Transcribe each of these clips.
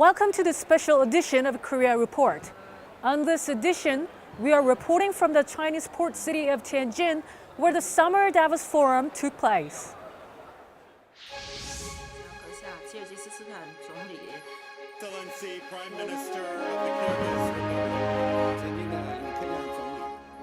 Welcome to this special edition of Korea Report. On this edition, we are reporting from the Chinese port city of Tianjin, where the Summer Davos Forum took place.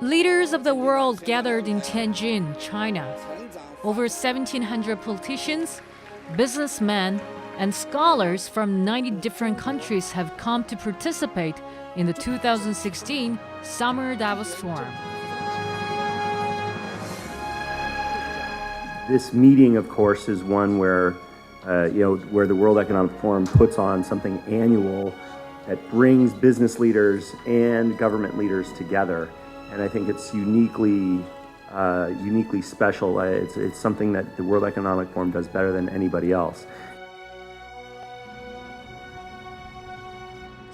Leaders of the world gathered in Tianjin, China. Over 1,700 politicians, businessmen, and scholars from 90 different countries have come to participate in the 2016 Summer Davos Forum. This meeting, of course, is one where, where the World Economic Forum puts on something annual that brings business leaders and government leaders together. And I think it's uniquely special. It's something that the World Economic Forum does better than anybody else.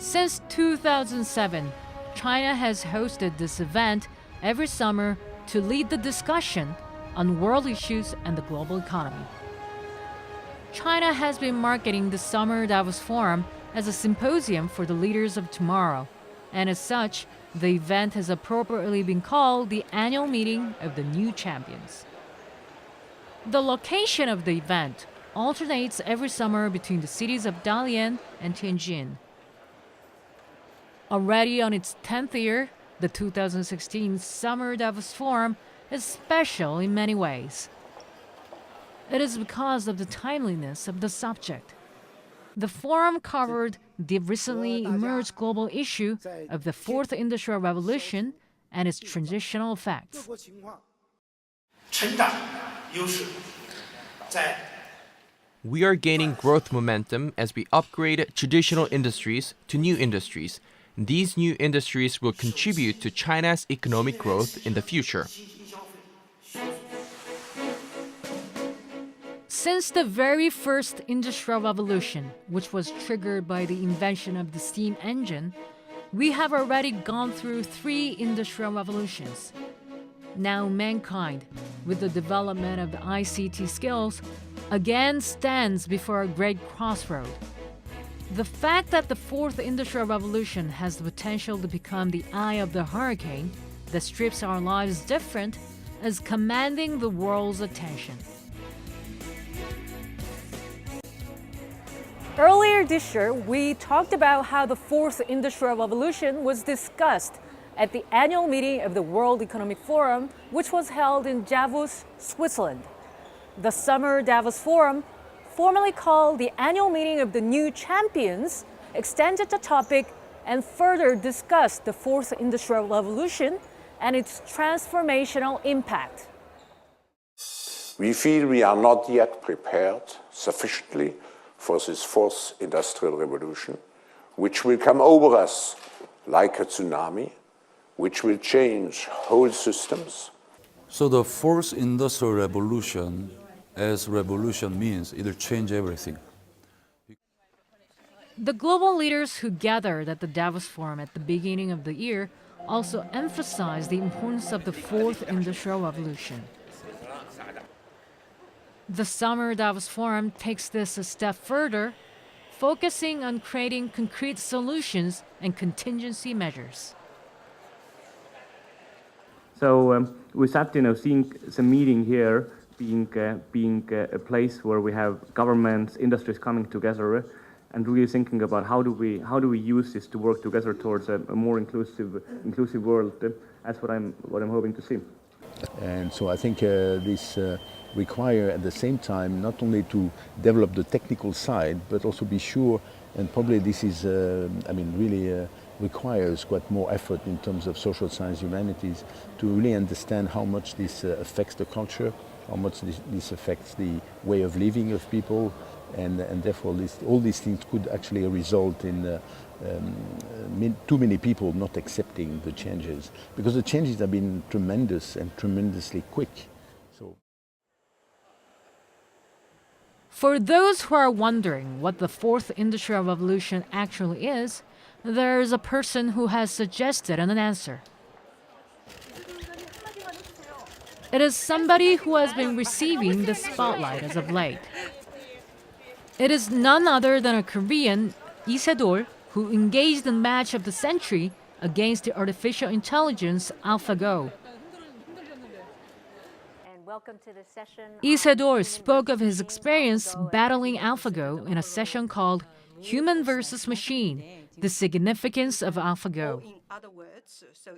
Since 2007, China has hosted this event every summer to lead the discussion on world issues and the global economy. China has been marketing the Summer Davos Forum as a symposium for the leaders of tomorrow, and as such, the event has appropriately been called the annual meeting of the new champions. The location of the event alternates every summer between the cities of Dalian and Tianjin. Already on its 10th year, the 2016 Summer Davos Forum is special in many ways. It is because of the timeliness of the subject. The forum covered the recently emerged global issue of the Fourth Industrial Revolution and its transitional effects. We are gaining growth momentum as we upgrade traditional industries to new industries. These new industries will contribute to China's economic growth in the future. Since the very first Industrial Revolution, which was triggered by the invention of the steam engine, we have already gone through 3 industrial revolutions. Now mankind, with the development of the ICT skills, again stands before a great crossroad. The fact that the Fourth Industrial Revolution has the potential to become the eye of the hurricane that strips our lives different is commanding the world's attention. Earlier this year, we talked about how the Fourth Industrial Revolution was discussed at the annual meeting of the World Economic Forum, which was held in Davos, Switzerland. The Summer Davos Forum, formerly called the annual meeting of the new champions, extended the topic and further discussed the Fourth Industrial Revolution and its transformational impact. We feel we are not yet prepared sufficiently for this Fourth Industrial Revolution, which will come over us like a tsunami, which will change whole systems. So the Fourth Industrial Revolution, as revolution means, it'll change everything. The global leaders who gathered at the Davos Forum at the beginning of the year also emphasized the importance of the Fourth Industrial Revolution. The Summer Davos Forum takes this a step further, focusing on creating concrete solutions and contingency measures. So we start, seeing the meeting here being a place where we have governments, industries coming together, and really thinking about how do we use this to work together towards a more inclusive world. That's what I'm hoping to see. And so I think this require at the same time not only to develop the technical side, but also be sure, and probably this is, really requires quite more effort in terms of social science, humanities, to really understand how much this affects the culture, how much this affects the way of living of people, and therefore all these things could actually result in too many people not accepting the changes, because the changes have been tremendous and tremendously quick. So, for those who are wondering what the Fourth Industrial Revolution actually is, there is a person who has suggested an answer. It is somebody who has been receiving the spotlight as of late. It is none other than a Korean Isidore, who engaged in match of the century against the artificial intelligence AlphaGo. Welcome to the session. Isidore spoke of his experience battling AlphaGo in a session called Human versus Machine, the significance of AlphaGo.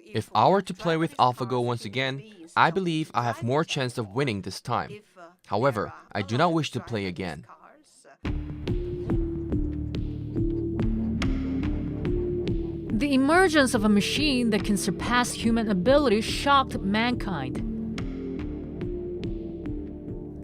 If I were to play with AlphaGo once again, I believe I have more chance of winning this time. However, I do not wish to play again. The emergence of a machine that can surpass human ability shocked mankind.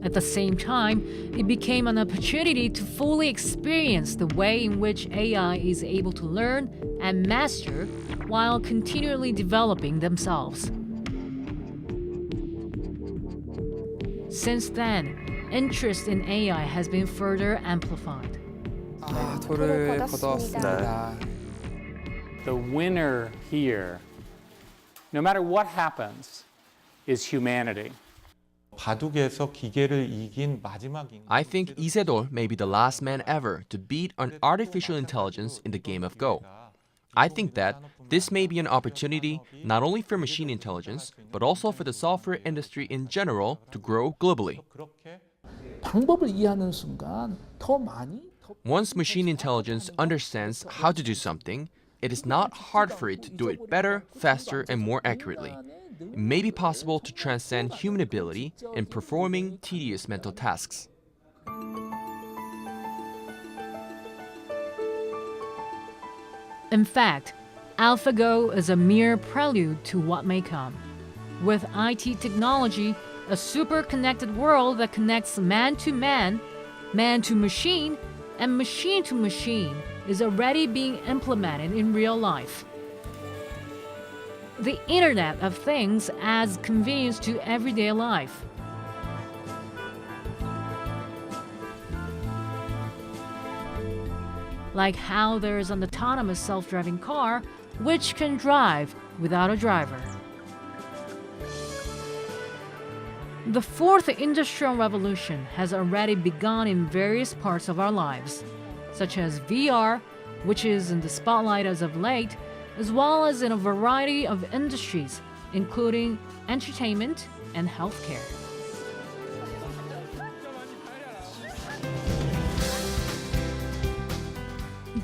At the same time, it became an opportunity to fully experience the way in which AI is able to learn and master while continually developing themselves. Since then, interest in AI has been further amplified. 토를 거뒀습니다. The winner here, no matter what happens, is humanity. 바둑에서 기계를 이긴 마지막 인간. I think Isidore may be the last man ever to beat an artificial intelligence in the game of Go. I think that this may be an opportunity not only for machine intelligence, but also for the software industry in general to grow globally. 방법을 이해하는 순간 더 많이 Once machine intelligence understands how to do something, it is not hard for it to do it better, faster, and more accurately. It may be possible to transcend human ability in performing tedious mental tasks. In fact, AlphaGo is a mere prelude to what may come. With IT technology, a super-connected world that connects man to machine, and machine to machine is already being implemented in real life. The Internet of Things adds convenience to everyday life. Like how there is an autonomous self-driving car which can drive without a driver. The fourth industrial revolution has already begun in various parts of our lives, such as VR, which is in the spotlight as of late, as well as in a variety of industries, including entertainment and healthcare.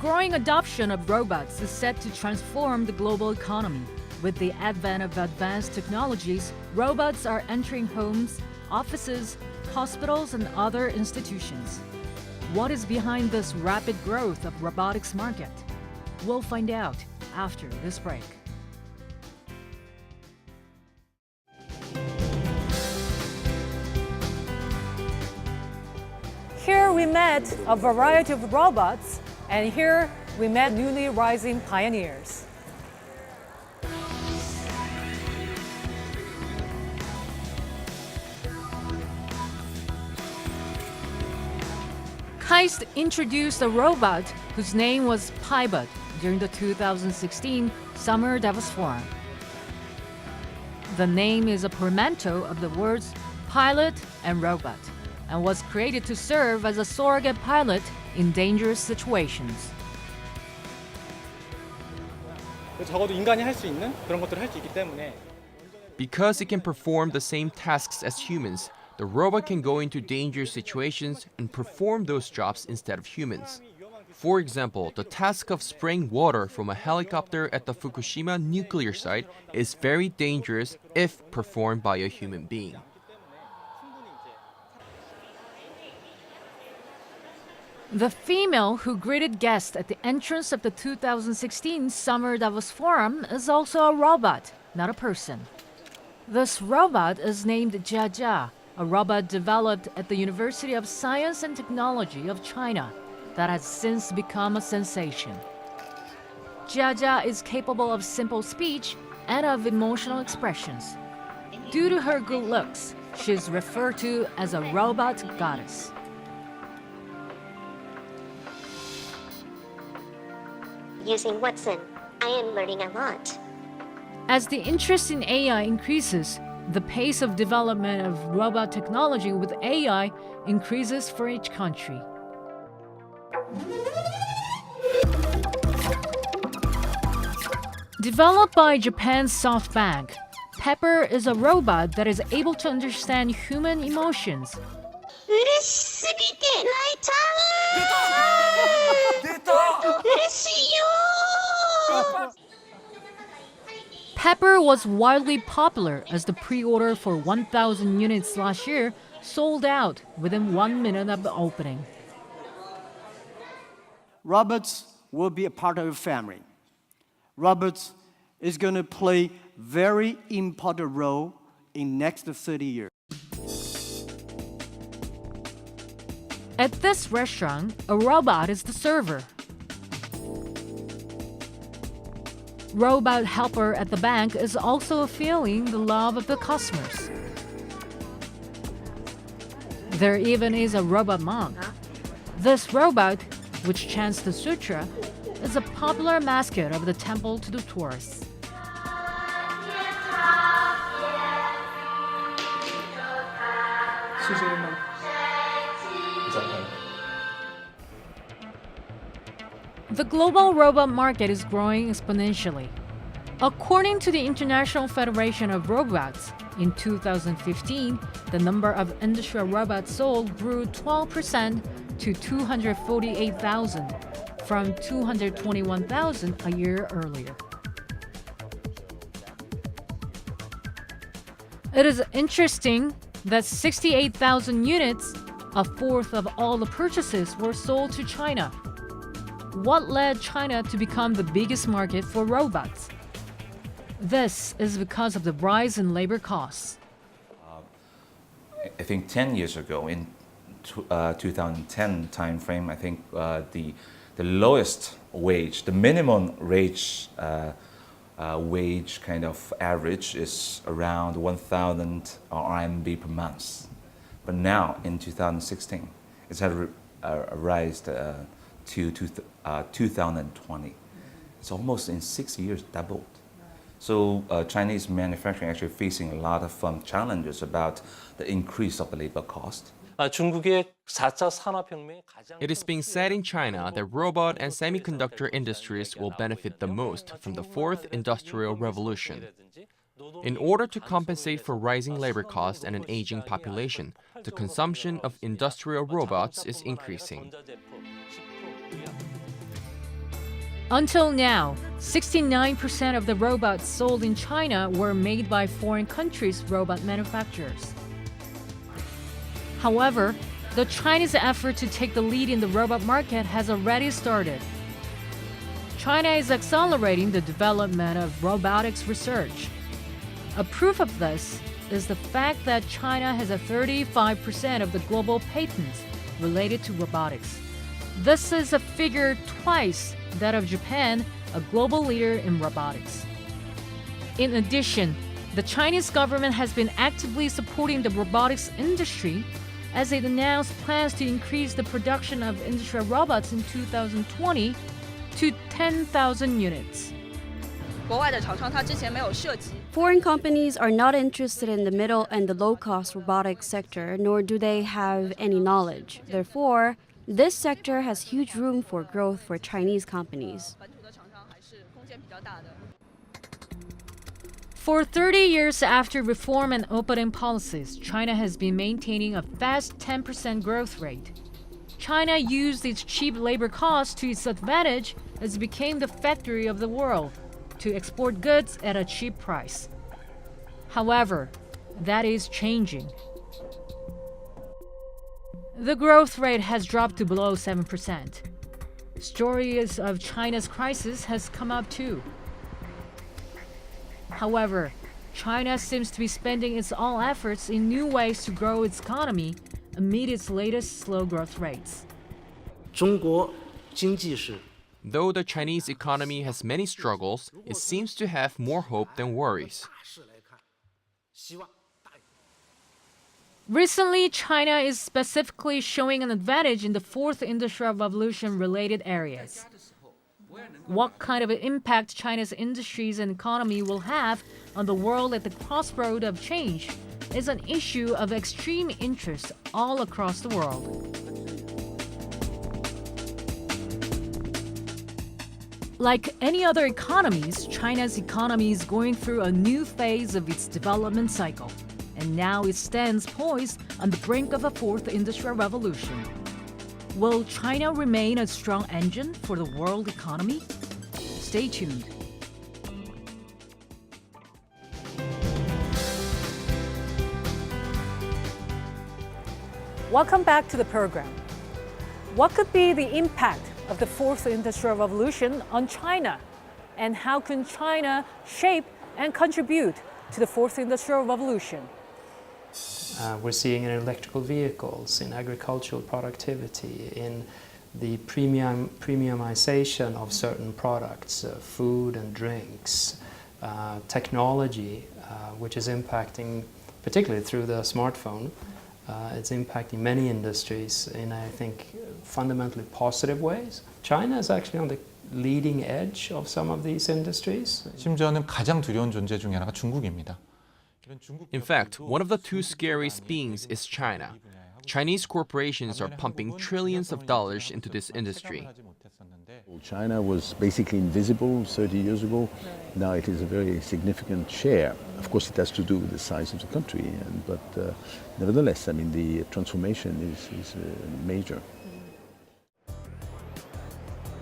Growing adoption of robots is set to transform the global economy. With the advent of advanced technologies, robots are entering homes, offices, hospitals, and other institutions. What is behind this rapid growth of robotics market? We'll find out after this break. Here we met a variety of robots, and here we met newly rising pioneers. KAIST introduced a robot whose name was Pilot during the 2016 Summer Davos Forum. The name is a portmanteau of the words pilot and robot, and was created to serve as a surrogate pilot in dangerous situations. 적어도 인간이 할 수 있는 그런 것들을 할 수 있기 때문에 Because it can perform the same tasks as humans, the robot can go into dangerous situations and perform those jobs instead of humans. For example, the task of spraying water from a helicopter at the Fukushima nuclear site is very dangerous if performed by a human being. The female who greeted guests at the entrance of the 2016 Summer Davos Forum is also a robot, not a person. This robot is named Jia, a robot developed at the University of Science and Technology of China that has since become a sensation. Jia is capable of simple speech and of emotional expressions. Due to her good looks, she is referred to as a robot goddess. Using Watson, I am learning a lot. As the interest in AI increases, the pace of development of robot technology with AI increases for each country. Developed by Japan's SoftBank, Pepper is a robot that is able to understand human emotions. Pepper was wildly popular as the pre-order for 1,000 units last year sold out within 1 minute of the opening. Robots will be a part of your family. Robots is going to play very important role in next 30 years. At this restaurant, a robot is the server. Robot helper at the bank is also feeling the love of the customers. There even is a robot monk. This robot, which chants the sutra, is a popular mascot of the temple to the tourists. The global robot market is growing exponentially. According to the International Federation of Robots, in 2015, the number of industrial robots sold grew 12% to 248,000, from 221,000 a year earlier. It is interesting that 68,000 units, a fourth of all the purchases, were sold to China. What led China to become the biggest market for robots? This is because of the rise in labor costs. I think 10 years ago, in 2010 timeframe, I think the lowest wage, the minimum wage kind of average is around 1,000 RMB per month. But now, in 2016, it's had raised to 2020. It's almost in 6 years doubled. So Chinese manufacturing actually facing a lot of challenges about the increase of the labor cost. It is being said in China that robot and semiconductor industries will benefit the most from the fourth industrial revolution. In order to compensate for rising labor costs and an aging population, the consumption of industrial robots is increasing. Until now, 69% of the robots sold in China were made by foreign countries' robot manufacturers. However, the Chinese effort to take the lead in the robot market has already started. China is accelerating the development of robotics research. A proof of this is the fact that China has 35% of the global patents related to robotics. This is a figure twice that of Japan, a global leader in robotics. In addition, the Chinese government has been actively supporting the robotics industry as it announced plans to increase the production of industrial robots in 2020 to 10,000 units. Foreign companies are not interested in the middle and the low-cost robotics sector, nor do they have any knowledge. Therefore, this sector has huge room for growth for Chinese companies. For 30 years after reform and opening policies, China has been maintaining a fast 10% growth rate. China used its cheap labor costs to its advantage as it became the factory of the world to export goods at a cheap price. However, that is changing. The growth rate has dropped to below 7%. Stories of China's crisis has come up too. However, China seems to be spending its all efforts in new ways to grow its economy amid its latest slow growth rates. Though the Chinese economy has many struggles, it seems to have more hope than worries. Recently, China is specifically showing an advantage in the fourth industrial revolution related areas. What kind of impact China's industries and economy will have on the world at the crossroad of change is an issue of extreme interest all across the world. Like any other economies, China's economy is going through a new phase of its development cycle, and now it stands poised on the brink of a fourth industrial revolution. Will China remain a strong engine for the world economy? Stay tuned. Welcome back to the program. What could be the impact of the fourth industrial revolution on China? And how can China shape and contribute to the fourth industrial revolution? We're seeing it in electrical vehicles, in agricultural productivity, in the premiumization of certain products, food and drinks, technology, which is impacting, particularly through the smartphone, it's impacting many industries in, I think, fundamentally positive ways. China is actually on the leading edge of some of these industries. 심지어는 가장 두려운 존재 중에 하나가 중국입니다. In fact, one of the two scariest beings is China. Chinese corporations are pumping trillions of dollars into this industry. China was basically invisible 30 years ago. Now it is a very significant share. Of course, it has to do with the size of the country, but nevertheless, I mean, the transformation is major.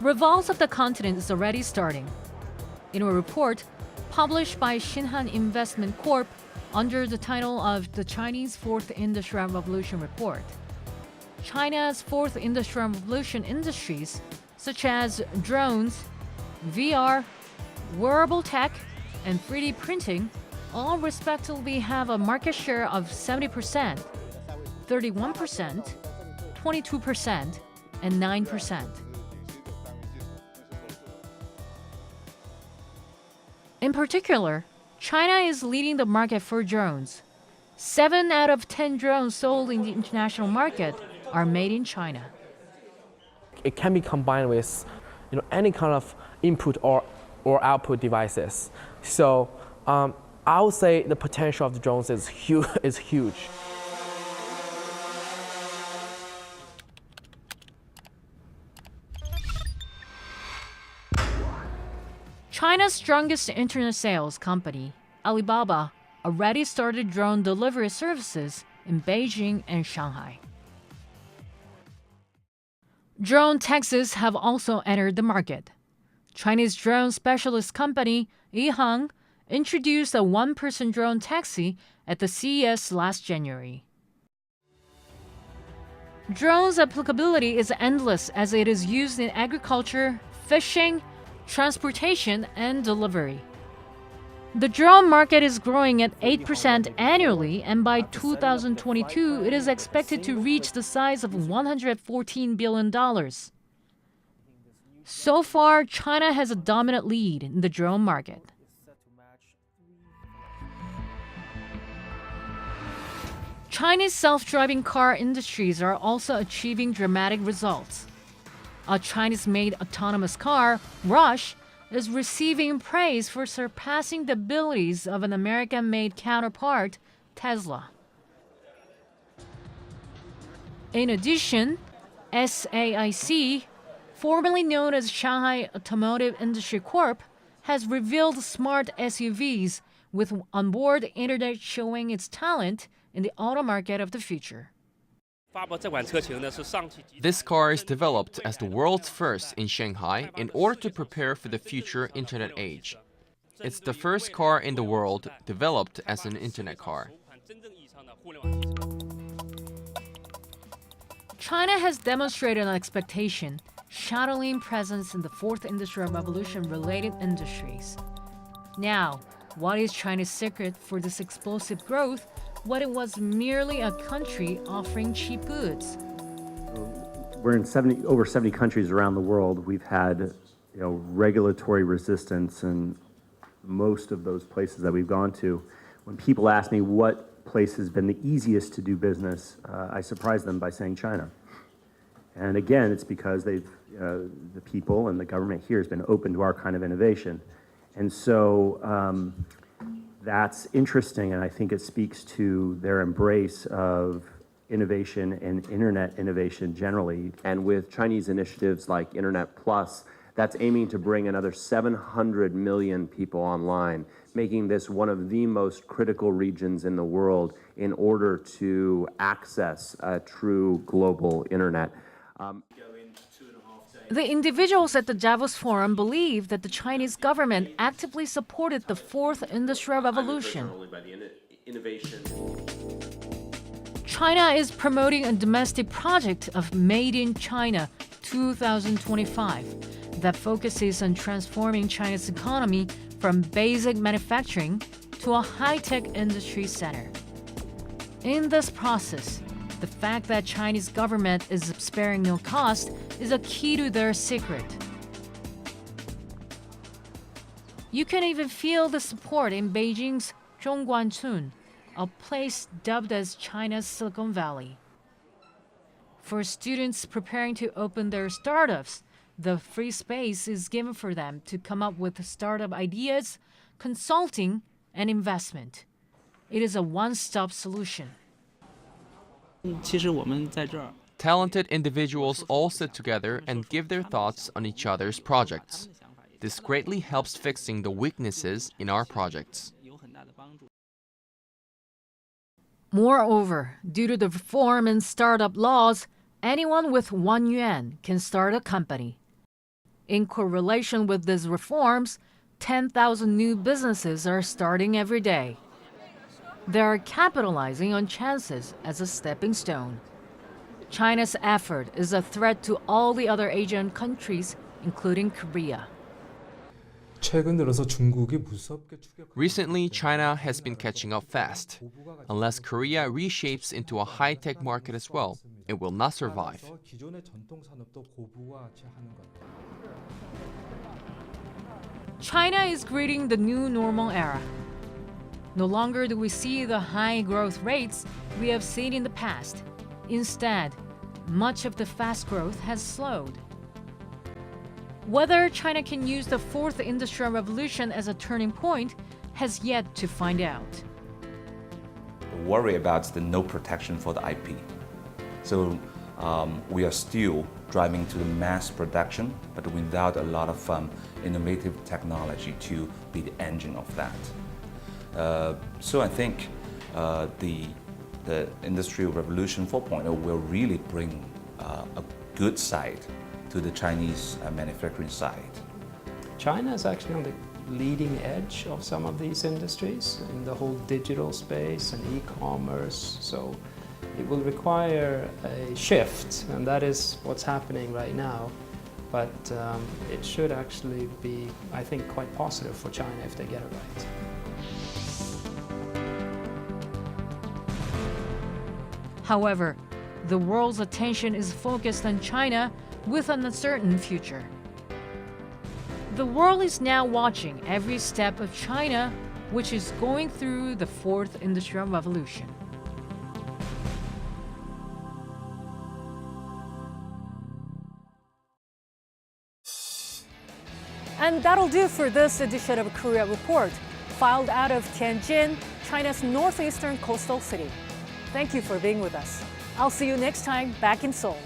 Revolts of the continent is already starting. In a report published by Shinhan Investment Corp under the title of the Chinese Fourth Industrial Revolution Report, China's Fourth Industrial Revolution industries, such as drones, VR, wearable tech, and 3D printing, all respectively have a market share of 70%, 31%, 22%, and 9%. In particular, China is leading the market for drones. 7 out of 10 drones sold in the international market are made in China. It can be combined with, any kind of input or output devices. So I would say the potential of the drones is huge. China's strongest internet sales company, Alibaba, already started drone delivery services in Beijing and Shanghai. Drone taxis have also entered the market. Chinese drone specialist company Yihang introduced a one-person drone taxi at the CES last January. Drones' applicability is endless as it is used in agriculture, fishing, transportation, and delivery. The drone market is growing at 8% annually, and by 2022, it is expected to reach the size of $114 billion. So far, China has a dominant lead in the drone market. Chinese self-driving car industries are also achieving dramatic results. A Chinese-made autonomous car, Rush, is receiving praise for surpassing the abilities of an American-made counterpart, Tesla. In addition, SAIC, formerly known as Shanghai Automotive Industry Corp, has revealed smart SUVs with onboard internet showing its talent in the auto market of the future. This car is developed as the world's first in Shanghai in order to prepare for the future internet age. It's the first car in the world developed as an internet car. China has demonstrated an expectation, shadowing presence in the fourth industrial revolution related industries. Now, what is China's secret for this explosive growth when it was merely a country offering cheap goods? We're in over 70 countries around the world. We've had regulatory resistance in most of those places that we've gone to. When people ask me what place has been the easiest to do business, I surprise them by saying China. And again, it's because the people and the government here has been open to our kind of innovation. And so that's interesting, and I think it speaks to their embrace of innovation and internet innovation generally. And with Chinese initiatives like Internet Plus, That's aiming to bring another 700 million people online, making this one of the most critical regions in the world in order to access a true global internet. The individuals at the Davos Forum believe that the Chinese government actively supported the fourth industrial revolution. China is promoting a domestic project of Made in China 2025 that focuses on transforming China's economy from basic manufacturing to a high-tech industry center. In this process, the fact that Chinese government is sparing no cost is a key to their secret. You can even feel the support in Beijing's Zhongguancun, a place dubbed as China's Silicon Valley. For students preparing to open their startups, the free space is given for them to come up with startup ideas, consulting, and investment. It is a one-stop solution. Talented individuals all sit together and give their thoughts on each other's projects. This greatly helps fixing the weaknesses in our projects. Moreover, due to the reform in startup laws, anyone with 1 yuan can start a company. In correlation with these reforms, 10,000 new businesses are starting every day. They are capitalizing on chances as a stepping stone. China's effort is a threat to all the other Asian countries, including Korea. Recently, China has been catching up fast. Unless Korea reshapes into a high-tech market as well, it will not survive. China is greeting the new normal era. No longer do we see the high growth rates we have seen in the past. Instead, much of the fast growth has slowed. Whether China can use the fourth industrial revolution as a turning point has yet to find out. Worry about the no protection for the IP. So we are still driving to the mass production, but without a lot of innovative technology to be the engine of that. So I think the Industrial Revolution 4.0 will really bring a good side to the Chinese manufacturing side. China is actually on the leading edge of some of these industries in the whole digital space and e-commerce. So it will require a shift, and that is what's happening right now. But it should actually be, I think, quite positive for China if they get it right. However, the world's attention is focused on China with an uncertain future. The world is now watching every step of China, which is going through the fourth industrial revolution. And that'll do for this edition of Korea Report, filed out of Tianjin, China's northeastern coastal city. Thank you for being with us. I'll see you next time back in Seoul.